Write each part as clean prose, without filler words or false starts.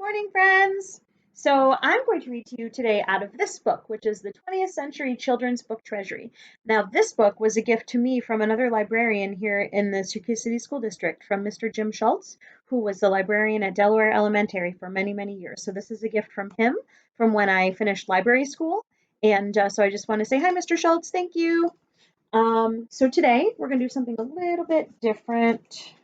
Morning, friends! So, I'm going to read to you today out of this book, which is the 20th Century Children's Book Treasury. Now, this book was a gift to me from another librarian here in the Syracuse City School District, from Mr. Jim Schultz, who was the librarian at Delaware Elementary for many, many years. So, this is a gift from him from when I finished library school. And so I just want to say hi, Mr. Schultz. Thank you. So, today we're going to do something a little bit different.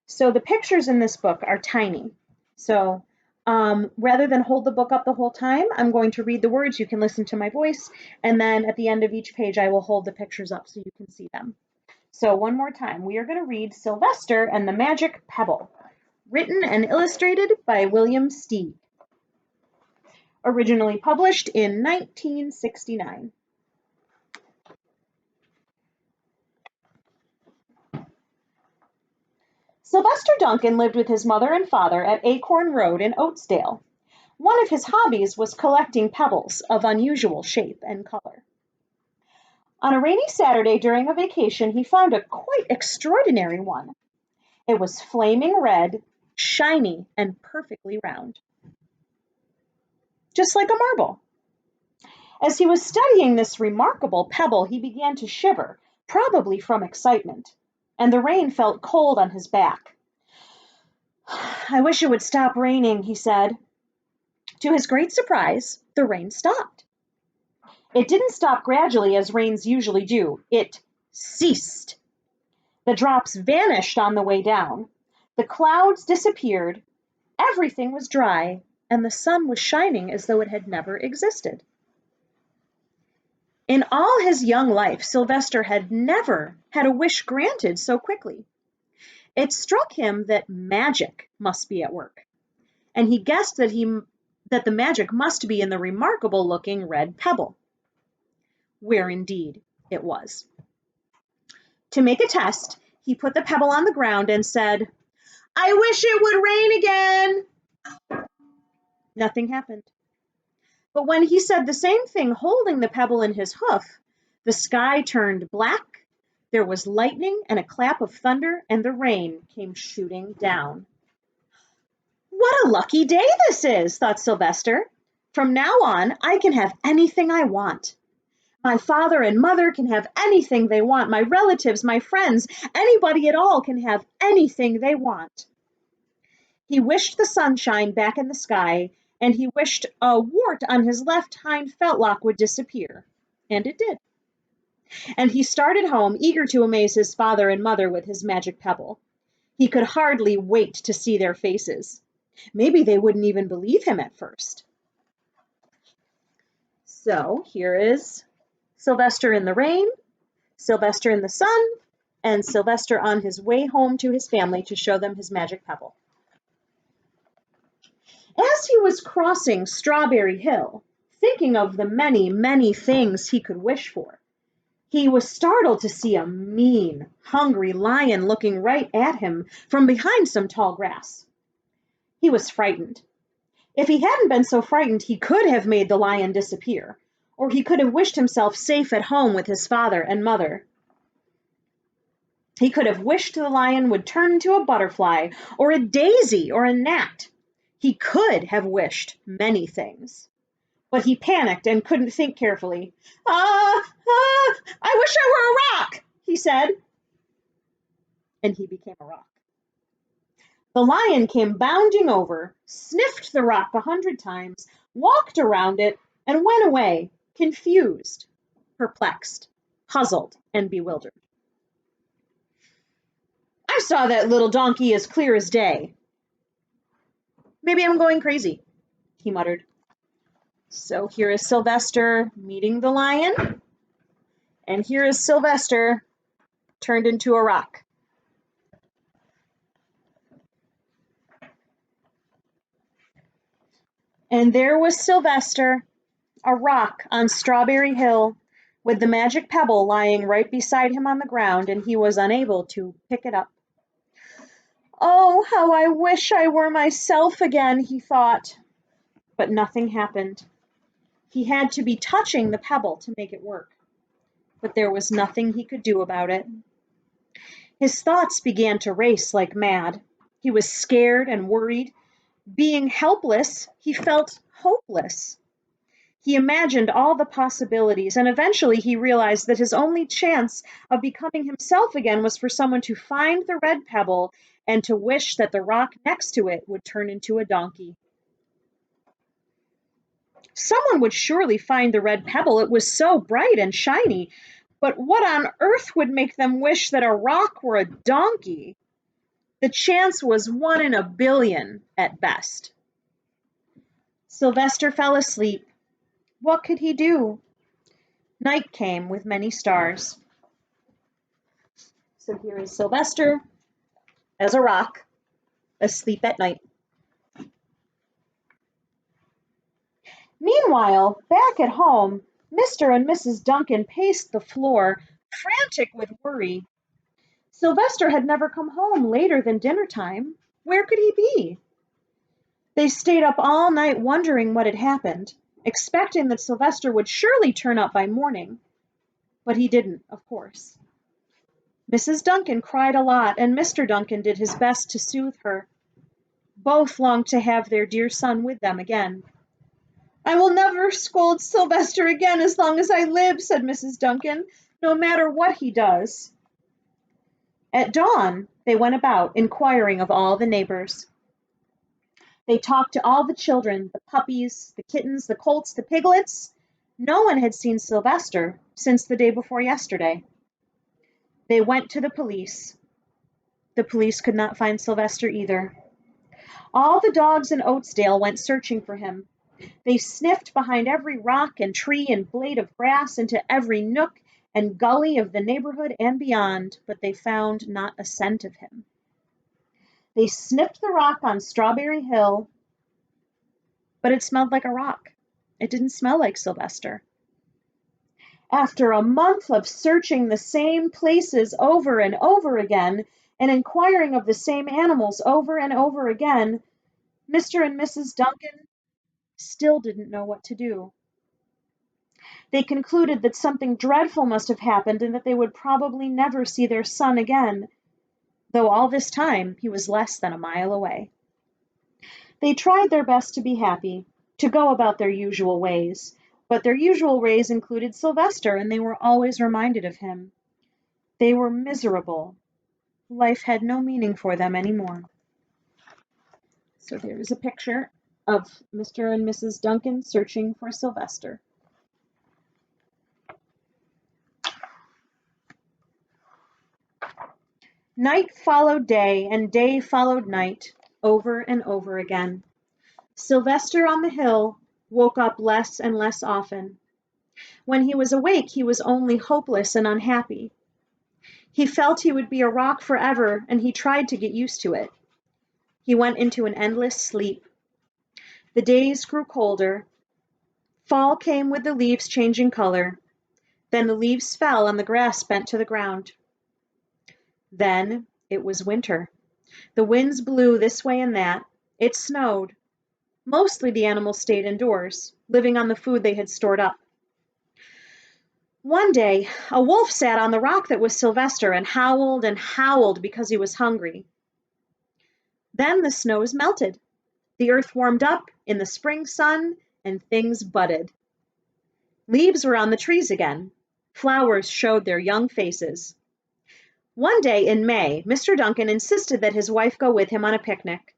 So, the pictures in this book are tiny. So rather than hold the book up the whole time, I'm going to read the words. You can listen to my voice. And then at the end of each page, I will hold the pictures up so you can see them. So one more time, we are going to read Sylvester and the Magic Pebble, written and illustrated by William Steig, originally published in 1969. Sylvester Duncan lived with his mother and father at Acorn Road in Oatsdale. One of his hobbies was collecting pebbles of unusual shape and color. On a rainy Saturday during a vacation, he found a quite extraordinary one. It was flaming red, shiny, and perfectly round, just like a marble. As he was studying this remarkable pebble, he began to shiver, probably from excitement, and the rain felt cold on his back. "I wish it would stop raining," he said. To his great surprise, the rain stopped. It didn't stop gradually as rains usually do. It ceased. The drops vanished on the way down. The clouds disappeared. Everything was dry, and the sun was shining as though it had never existed. In all his young life, Sylvester had never had a wish granted so quickly. It struck him that magic must be at work, and he guessed that the magic must be in the remarkable-looking red pebble, where indeed it was. To make a test, he put the pebble on the ground and said, "I wish it would rain again." Nothing happened. But when he said the same thing holding the pebble in his hoof, the sky turned black, there was lightning and a clap of thunder, and the rain came shooting down. "What a lucky day this is," thought Sylvester. "From now on, I can have anything I want. My father and mother can have anything they want. My relatives, my friends, anybody at all can have anything they want." He wished the sunshine back in the sky, and he wished a wart on his left hind fetlock would disappear, and it did. And he started home, eager to amaze his father and mother with his magic pebble. He could hardly wait to see their faces. Maybe they wouldn't even believe him at first. So here is Sylvester in the rain, Sylvester in the sun, and Sylvester on his way home to his family to show them his magic pebble. As he was crossing Strawberry Hill, thinking of the many, many things he could wish for, he was startled to see a mean, hungry lion looking right at him from behind some tall grass. He was frightened. If he hadn't been so frightened, he could have made the lion disappear, or he could have wished himself safe at home with his father and mother. He could have wished the lion would turn into a butterfly, or a daisy, or a gnat. He could have wished many things. But he panicked and couldn't think carefully. I wish I were a rock," he said. And he became a rock. The lion came bounding over, sniffed the rock 100 times, walked around it, and went away, confused, perplexed, puzzled, and bewildered. "I saw that little donkey as clear as day. Maybe I'm going crazy," he muttered. So here is Sylvester meeting the lion, and here is Sylvester turned into a rock. And there was Sylvester, a rock on Strawberry Hill, with the magic pebble lying right beside him on the ground, and he was unable to pick it up. "Oh, how I wish I were myself again," he thought. But nothing happened. He had to be touching the pebble to make it work. But there was nothing he could do about it. His thoughts began to race like mad. He was scared and worried. Being helpless, he felt hopeless. He imagined all the possibilities, and eventually he realized that his only chance of becoming himself again was for someone to find the red pebble and to wish that the rock next to it would turn into a donkey. Someone would surely find the red pebble. It was so bright and shiny. But what on earth would make them wish that a rock were a donkey? The chance was 1 in a billion at best. Sylvester fell asleep. What could he do? Night came with many stars. So here is Sylvester as a rock, asleep at night. Meanwhile, back at home, Mr. and Mrs. Duncan paced the floor, frantic with worry. Sylvester had never come home later than dinner time. Where could he be? They stayed up all night wondering what had happened, expecting that Sylvester would surely turn up by morning. But he didn't, of course. Mrs. Duncan cried a lot, and Mr. Duncan did his best to soothe her. Both longed to have their dear son with them again. "I will never scold Sylvester again as long as I live," said Mrs. Duncan, "no matter what he does." At dawn, they went about, inquiring of all the neighbors. They talked to all the children, the puppies, the kittens, the colts, the piglets. No one had seen Sylvester since the day before yesterday. They went to the police. The police could not find Sylvester either. All the dogs in Oatsdale went searching for him. They sniffed behind every rock and tree and blade of grass, into every nook and gully of the neighborhood and beyond, but they found not a scent of him. They sniffed the rock on Strawberry Hill, but it smelled like a rock. It didn't smell like Sylvester. After a month of searching the same places over and over again, and inquiring of the same animals over and over again, Mr. and Mrs. Duncan still didn't know what to do. They concluded that something dreadful must have happened and that they would probably never see their son again, though all this time he was less than a mile away. They tried their best to be happy, to go about their usual ways, but their usual ways included Sylvester, and they were always reminded of him. They were miserable. Life had no meaning for them anymore. So there is a picture of Mr. and Mrs. Duncan searching for Sylvester. Night followed day, and day followed night, over and over again. Sylvester on the hill woke up less and less often. When he was awake, he was only hopeless and unhappy. He felt he would be a rock forever, and he tried to get used to it. He went into an endless sleep. The days grew colder. Fall came with the leaves changing color. Then the leaves fell and the grass bent to the ground. Then it was winter. The winds blew this way and that. It snowed. Mostly the animals stayed indoors, living on the food they had stored up. One day, a wolf sat on the rock that was Sylvester and howled because he was hungry. Then the snows melted. The earth warmed up in the spring sun, and things budded. Leaves were on the trees again. Flowers showed their young faces. One day in May, Mr. Duncan insisted that his wife go with him on a picnic.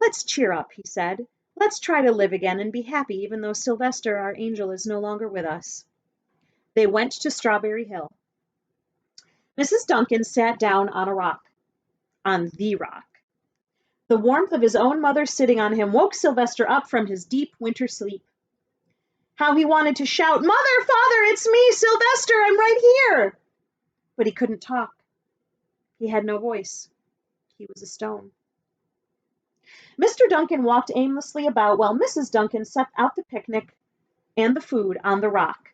"Let's cheer up," he said. "Let's try to live again and be happy even though Sylvester, our angel, is no longer with us." They went to Strawberry Hill. Mrs. Duncan sat down on a rock. On the rock. The warmth of his own mother sitting on him woke Sylvester up from his deep winter sleep. How he wanted to shout, "Mother, Father, it's me, Sylvester, I'm right here!" But he couldn't talk. He had no voice. He was a stone. Mr. Duncan walked aimlessly about while Mrs. Duncan set out the picnic and the food on the rock.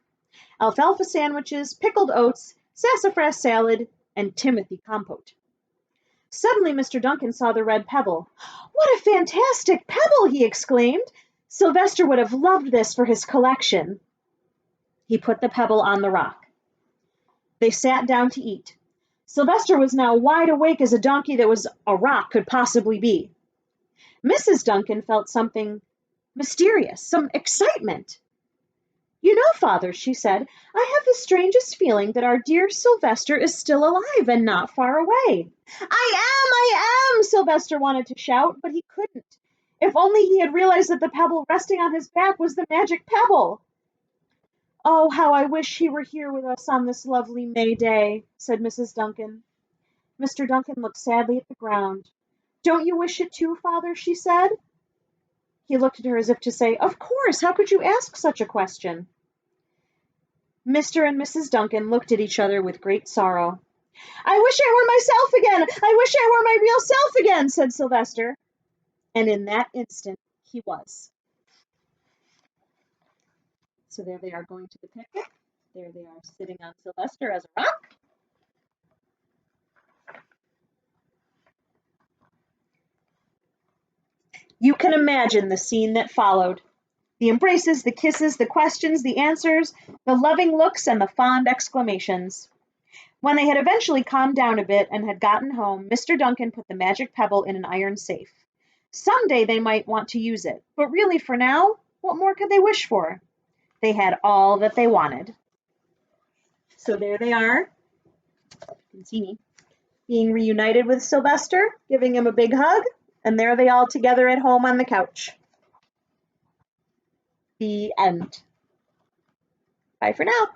Alfalfa sandwiches, pickled oats, sassafras salad, and Timothy compote. Suddenly Mr. Duncan saw the red pebble. "What a fantastic pebble!" he exclaimed. "Sylvester would have loved this for his collection." He put the pebble on the rock. They sat down to eat. Sylvester was now wide awake as a donkey that was a rock could possibly be. Mrs. Duncan felt something mysterious, some excitement. You know, Father, she said, I have the strangest feeling that our dear Sylvester is still alive and not far away. I am! Sylvester wanted to shout, but he couldn't. If only he had realized that the pebble resting on his back was the magic pebble. Oh, how I wish he were here with us on this lovely May day, said Mrs. Duncan. Mr. Duncan looked sadly at the ground. Don't you wish it too, Father? She said. He looked at her as if to say, Of course, how could you ask such a question? Mr. and Mrs. Duncan looked at each other with great sorrow. I wish I were myself again! I wish I were my real self again, said Sylvester. And in that instant, he was. So there they are going to the picnic. There they are sitting on Sylvester as a rock. You can imagine the scene that followed. The embraces, the kisses, the questions, the answers, the loving looks, and the fond exclamations. When they had eventually calmed down a bit and had gotten home, Mr. Duncan put the magic pebble in an iron safe. Some day they might want to use it, but really for now, what more could they wish for? They had all that they wanted. So there they are. You can see me being reunited with Sylvester, giving him a big hug, and there they all together at home on the couch. The end. Bye for now.